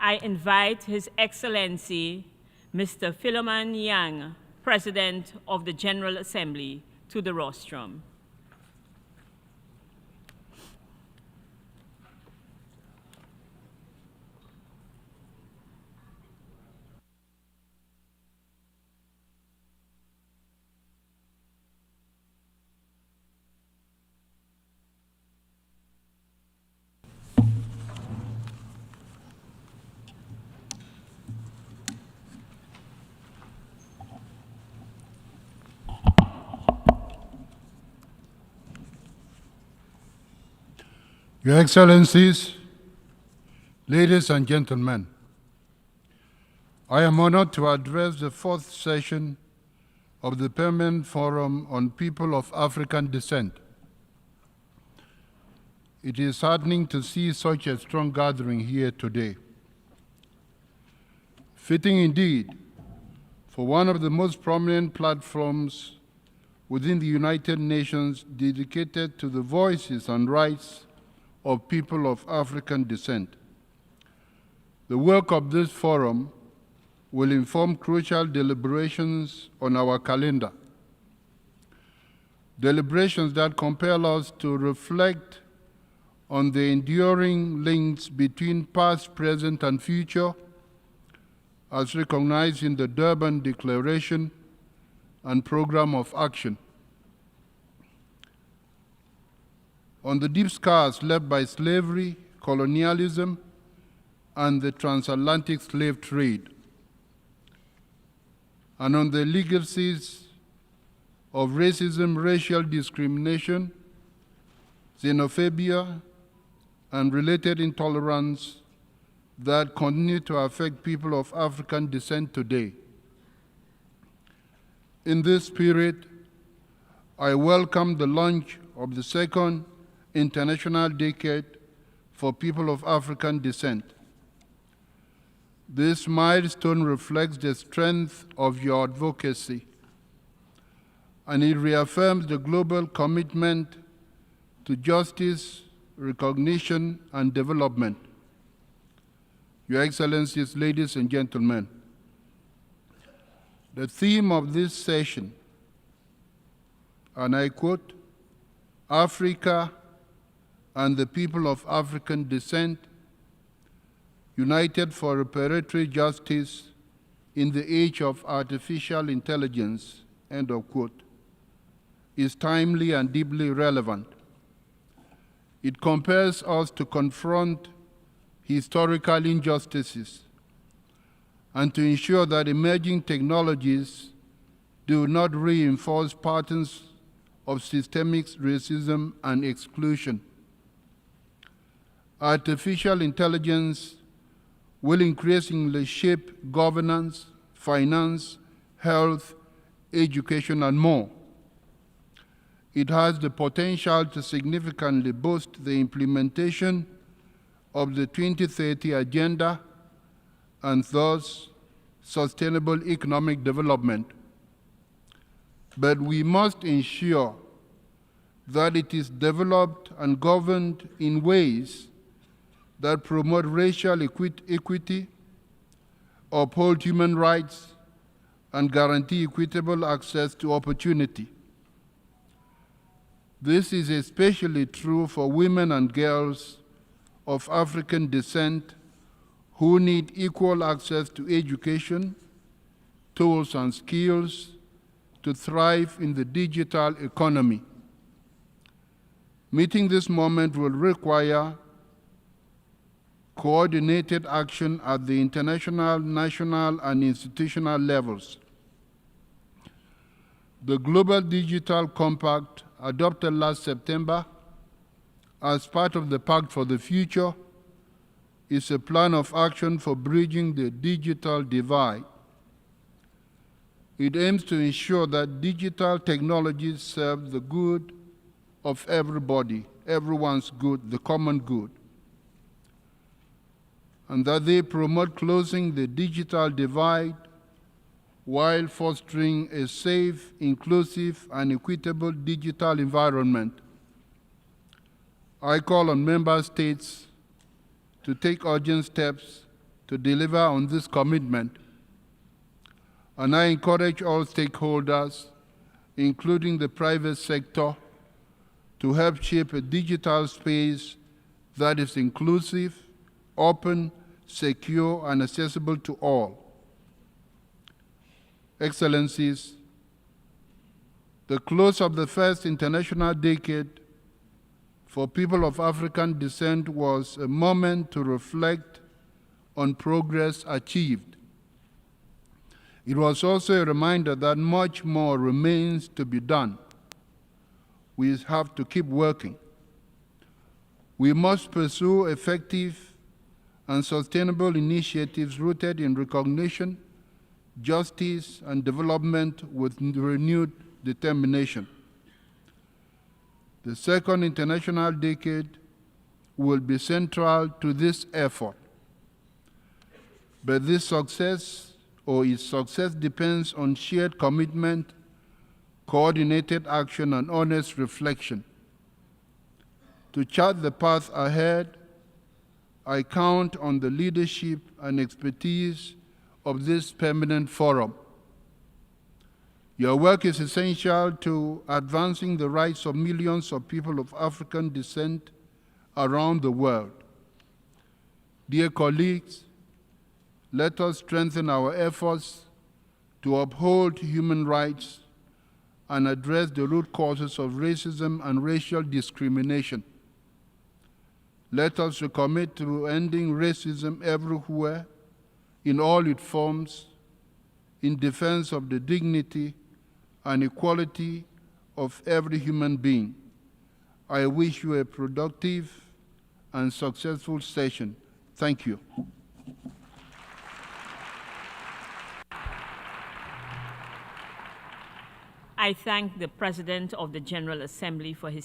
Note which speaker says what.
Speaker 1: I invite His Excellency, Mr. Philemon Yang, President of the General Assembly, to the rostrum.
Speaker 2: Your Excellencies, ladies and gentlemen, I am honored to address the fourth session of the Permanent Forum on People of African Descent. It is heartening to see such a strong gathering here today. Fitting indeed for one of the most prominent platforms within the United Nations dedicated to the voices and rights of people of African descent. The work of this forum will inform crucial deliberations on our calendar. Deliberations that compel us to reflect on the enduring links between past, present, and future, as recognized in the Durban Declaration and Program of Action. On the deep scars left by slavery, colonialism, and the transatlantic slave trade, and on the legacies of racism, racial discrimination, xenophobia, and related intolerance that continue to affect people of African descent today. In this spirit, I welcome the launch of the second International Decade for People of African Descent. This milestone reflects the strength of your advocacy, and it reaffirms the global commitment to justice, recognition, and development. Your Excellencies, ladies and gentlemen, the theme of this session, and I quote, Africa and the people of African descent, united for reparatory justice in the age of artificial intelligence, end of quote, is timely and deeply relevant. It compels us to confront historical injustices and to ensure that emerging technologies do not reinforce patterns of systemic racism and exclusion. Artificial intelligence will increasingly shape governance, finance, health, education, and more. It has the potential to significantly boost the implementation of the 2030 Agenda and thus sustainable economic development. But we must ensure that it is developed and governed in ways that promote racial equity, uphold human rights, and guarantee equitable access to opportunity. This is especially true for women and girls of African descent who need equal access to education, tools, and skills to thrive in the digital economy. Meeting this moment will require coordinated action at the international, national, and institutional levels. The Global Digital Compact, adopted last September as part of the Pact for the Future, is a plan of action for bridging the digital divide. It aims to ensure that digital technologies serve the good of everybody, everyone's good, the common good, and that they promote closing the digital divide while fostering a safe, inclusive, and equitable digital environment. I call on member states to take urgent steps to deliver on this commitment, and I encourage all stakeholders, including the private sector, to help shape a digital space that is inclusive, open, secure, and accessible to all. Excellencies, the close of the first international decade for people of African descent was a moment to reflect on progress achieved. It was also a reminder that much more remains to be done. We have to keep working. We must pursue effective and sustainable initiatives rooted in recognition, justice, and development with renewed determination. The second international decade will be central to this effort. But this success, or its success, depends on shared commitment, coordinated action, and honest reflection. To chart the path ahead, I count on the leadership and expertise of this permanent forum. Your work is essential to advancing the rights of millions of people of African descent around the world. Dear colleagues, let us strengthen our efforts to uphold human rights and address the root causes of racism and racial discrimination. Let us recommit to ending racism everywhere, in all its forms, in defense of the dignity and equality of every human being. I wish you a productive and successful session. Thank you.
Speaker 1: I thank the President of the General Assembly for his